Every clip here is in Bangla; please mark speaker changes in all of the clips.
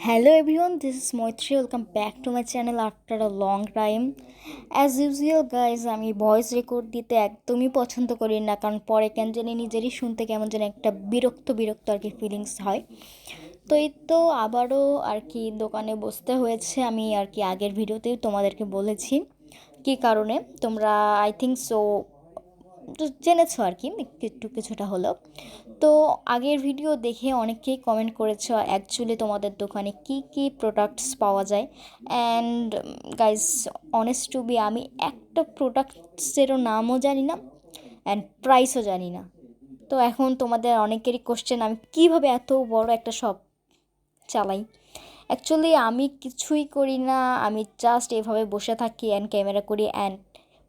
Speaker 1: Hello everyone, this is Moitri. Welcome back to my channel after a long time. As usual guys, আমি ভয়েস রেকর্ড দিতে একদমই পছন্দ করি না, কারণ পরে কেন জানি নিজেরই শুনতে কেমন যেন একটা বিরক্ত বিরক্ত আর কি ফিলিংস হয়। তো এই তো আবারও আর কি দোকানে বসতে হয়েছে। আমি আর কি আগের ভিডিওতেই তোমাদেরকে বলেছি কী কারণে, তোমরা আই থিঙ্ক সো জেনেছো আর কি একটু কিছুটা হলেও। তো আগের ভিডিও দেখে অনেকেই কমেন্ট করেছো অ্যাকচুয়ালি তোমাদের দোকানে কি কি প্রোডাক্টস পাওয়া যায়। And guys, honest to be, আমি একটা প্রোডাক্টসেরও নামও জানি না অ্যান্ড প্রাইসও জানি না। তো এখন তোমাদের অনেকেরই কোশ্চেন, আমি কীভাবে এত বড় একটা শপ চালাই। অ্যাকচুয়ালি আমি কিছুই করি না, আমি জাস্ট এভাবে বসে থাকি অ্যান্ড ক্যামেরা করি অ্যান্ড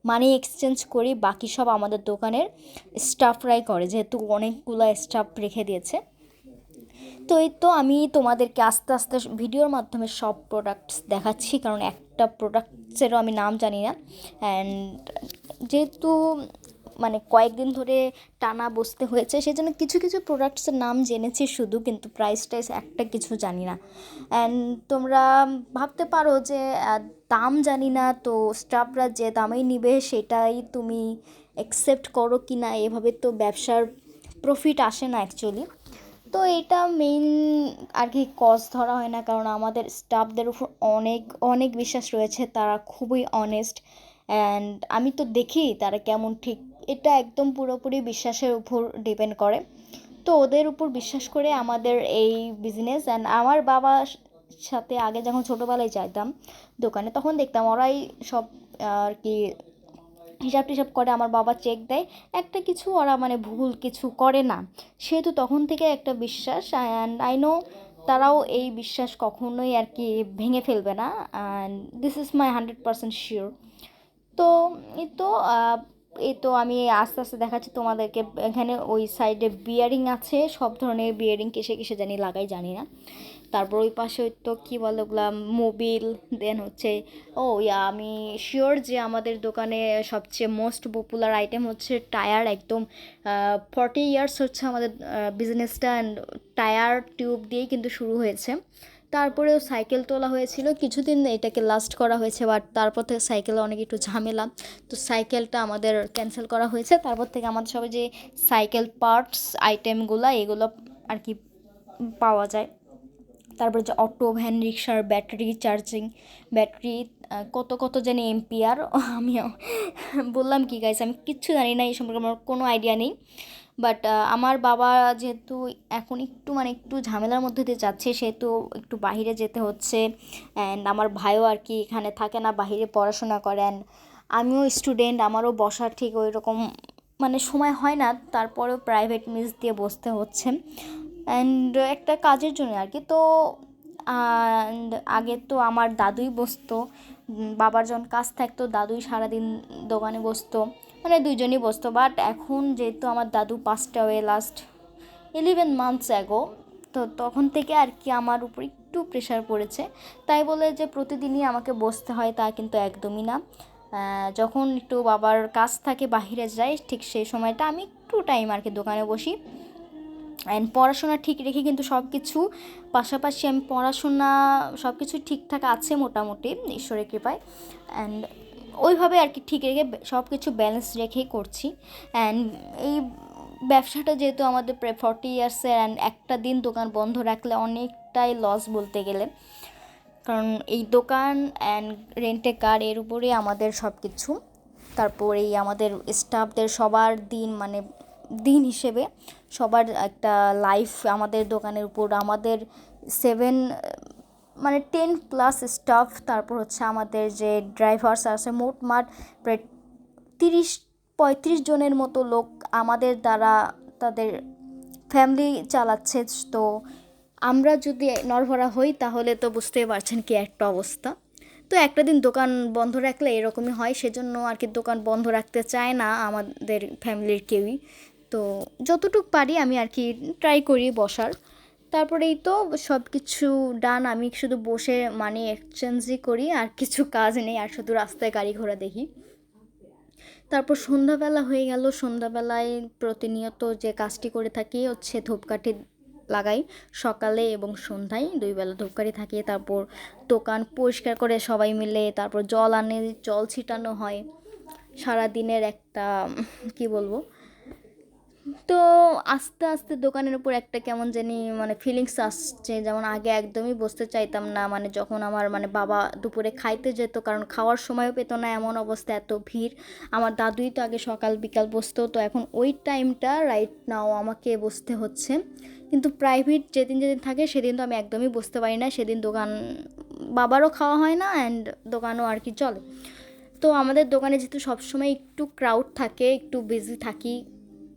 Speaker 1: মানি এক্সচেঞ্জ করি। বাকি সব আমাদের দোকানের স্টাফরাই করে, যেহেতু অনেকগুলো স্টাফ রেখে দিয়েছে। তো এই তো আমি তোমাদেরকে আস্তে আস্তে ভিডিওর মাধ্যমে সব প্রোডাক্টস দেখাচ্ছি, কারণ একটা প্রোডাক্টসেরও আমি নাম জানি না। অ্যান্ড যেহেতু মানে কয়েকদিন ধরে টানা বসতে হয়েছে, সেই জন্য কিছু কিছু প্রোডাক্টসের নাম জেনেছি শুধু, কিন্তু প্রাইস টাইস একটা কিছু জানি না। অ্যান্ড তোমরা ভাবতে পারো যে দাম জানি না, তো স্টাফরা যে দামেই নিবে সেটাই তুমি অ্যাকসেপ্ট করো কি না, এভাবে তো ব্যবসার প্রফিট আসে না অ্যাকচুয়ালি। তো এটা মেইন আর কি কজ ধরা হয় না, কারণ আমাদের স্টাফদের উপর অনেক অনেক বিশ্বাস রয়েছে, তারা খুবই অনেস্ট। অ্যান্ড আমি তো দেখি তারা কেমন, ঠিক এটা একদম পুরোপুরি বিশ্বাসের উপর ডিপেন্ড করে। তো ওদের উপর বিশ্বাস করে আমাদের এই বিজনেস। অ্যান্ড আমার বাবার সাথে আগে যখন ছোটোবেলায় যাইতাম দোকানে, তখন দেখতাম ওরাই সব আর কি হিসাব টিসাব করে, আমার বাবা চেক দেয়, একটা কিছু ওরা মানে ভুল কিছু করে না। সেহেতু তখন থেকে একটা বিশ্বাস, অ্যান্ড আই নো তারাও এই বিশ্বাস কখনোই আর কি ভেঙে ফেলবে না। And this is my 100% sure. তো এই তো এই তো আমি আস্তে আস্তে দেখাচ্ছি তোমাদেরকে। এখানে ওই সাইডে বিয়ারিং আছে, সব ধরনের বিয়ারিং, কিসে কিসে জানি লাগাই জানি না। তারপর ওই পাশে তো কী বলে ওগুলা, মোবিল। দেন হচ্ছে আমি শিওর যে আমাদের দোকানে সবচেয়ে মোস্ট পপুলার আইটেম হচ্ছে টায়ার। একদম 40 ইয়ার্স হচ্ছে আমাদের বিজনেসটা, অ্যান্ড টায়ার টিউব দিয়েই কিন্তু শুরু হয়েছে। তারপরেও সাইকেল তোলা হয়েছিল কিছুদিন, এটাকে লাস্ট করা হয়েছে, বাট তারপর থেকে সাইকেলে অনেক একটু ঝামেলা, তো সাইকেলটা আমাদের ক্যান্সেল করা হয়েছে। তারপর থেকে আমাদের সবাই যে সাইকেল পার্টস আইটেমগুলো এগুলো আর কি পাওয়া যায়। তারপরে যে অটো, ভ্যান, রিক্সার ব্যাটারি চার্জিং, ব্যাটারি কত কত জানি এমপিআর, আমিও বললাম কি গাইস, আমি কিচ্ছু জানি না এই সম্পর্কে, আমার কোনো আইডিয়া নেই। বাট আমার বাবা যেহেতু এখন একটু মানে একটু ঝামেলার মধ্যে দিয়ে যাচ্ছে, সেহেতু একটু বাইরে যেতে হচ্ছে। অ্যান্ড আমার ভাইও আর কি এখানে থাকে না, বাইরে পড়াশোনা করেন। আমিও স্টুডেন্ট, আমারও বসার ঠিক ওই রকম মানে সময় হয় না, তারপরেও প্রাইভেট মিস দিয়ে বসতে হচ্ছে। অ্যান্ড একটা কাজের জন্য আর কি। তো অ্যান্ড আগে তো আমার দাদুই বসতো, বাবার যখন কাজ থাকতো দাদুই সারাদিন দোকানে বসতো, মানে দুইজনই বসতো। বাট এখন যেহেতু আমার দাদু passed away last 11 months ago, তো তখন থেকে আর কি আমার উপর একটু প্রেশার পড়েছে। তাই বলে যে প্রতিদিনই আমাকে বসতে হয় তা কিন্তু একদমই না। যখন একটু বাবার কাজ থাকে বাহিরে যাই, ঠিক সেই সময়টা আমি একটু টাইম আর কি দোকানে বসি। অ্যান্ড পড়াশোনা ঠিক রেখে কিন্তু সব কিছু পাশাপাশি আমি পড়াশোনা সব কিছু ঠিকঠাক আছে মোটামুটি ঈশ্বরের কৃপায়। অ্যান্ড ওইভাবে আর কি ঠিক রেখে সব কিছু ব্যালেন্স রেখেই করছি। অ্যান্ড এই ব্যবসাটা যেহেতু আমাদের প্রায় 40 ইয়ার্সের, অ্যান্ড একটা দিন দোকান বন্ধ রাখলে অনেকটাই লস বলতে গেলে, কারণ এই দোকান অ্যান্ড রেন্টে কার এর উপরেই আমাদের সব কিছু। তারপর এই আমাদের স্টাফদের সবার দিন মানে দিন হিসেবে সবার একটা লাইফ আমাদের দোকানের উপর। আমাদের 10+ স্টাফ, তারপর হচ্ছে আমাদের যে ড্রাইভার্স আছে, মোটমাট প্রায় 30-35 জনের মতো লোক আমাদের দ্বারা তাদের ফ্যামিলি চালাচ্ছে। তো আমরা যদি নড়ভরা হই তাহলে তো বুঝতেই পারছেন কি একটা অবস্থা। তো একটা দিন দোকান বন্ধ রাখলে এরকমই হয়, সেজন্য আর কি দোকান বন্ধ রাখতে চায় না আমাদের ফ্যামিলির কেউই। তো যতটুকু পারি আমি আর কি ট্রাই করি বসার। তারপরেই তো সব কিছু ডান, আমি শুধু বসে মানি এক্সচেঞ্জই করি, আর কিছু কাজ নেই, আর শুধু রাস্তায় গাড়ি ঘোড়া দেখি। তারপর সন্ধ্যাবেলা হয়ে গেল, সন্ধ্যাবেলায় প্রতিনিয়ত যে কাজটি করে থাকি হচ্ছে ধূপকাঠি লাগাই সকালে এবং সন্ধ্যায় 2 বেলা ধূপকাঠি থাকে। তারপর দোকান পরিষ্কার করে সবাই মিলে, তারপর জল আনে, জল ছিটানো হয়। সারাদিনের একটা কি বলবো, তো আস্তে আস্তে দোকানের উপর একটা কেমন জানি মানে ফিলিংস আসছে। যেমন আগে একদমই বসতে চাইতাম না, মানে যখন আমার মানে বাবা দুপুরে খাইতে যেত, কারণ খাওয়ার সময়ও পেতো না, এমন অবস্থা, এত ভিড়। আমার দাদুই তো আগে সকাল বিকাল বসতো, তো এখন ওই টাইমটা রাইট নাও আমাকে বসতে হচ্ছে। কিন্তু প্রাইভেট যেদিন যেদিন থাকে সেদিন তো আমি একদমই বসতে পারি না, সেদিন দোকান বাবারও খাওয়া হয় না, অ্যান্ড দোকানও আর কি চলে। তো আমাদের দোকানে যেহেতু সবসময় একটু ক্রাউড থাকে, একটু বিজি থাকি,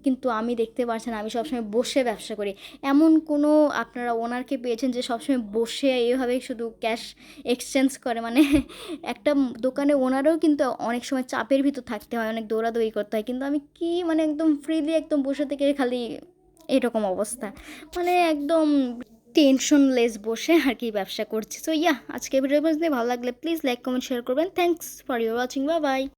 Speaker 1: কিন্তু আমি দেখতে পাচ্ছেন আমি সবসময় বসে ব্যবসা করি। এমন কোনো আপনারা ওনারকে পেয়েছেন যে সবসময় বসে এভাবেই শুধু ক্যাশ এক্সচেঞ্জ করে? মানে একটা দোকানে ওনারও কিন্তু অনেক সময় চাপের ভিতর থাকতে হয়, অনেক দৌড়াদৌড়ি করতে হয়, কিন্তু আমি কি মানে একদম ফ্রিলি একদম বসে থেকে খালি এরকম অবস্থা, মানে একদম টেনশনলেস বসে আর কি ব্যবসা করছি। সো ইয়া, আজকে ভিডিও ভালো লাগলে প্লিজ লাইক কমেন্ট শেয়ার করবেন। Thanks for your watching, bye bye.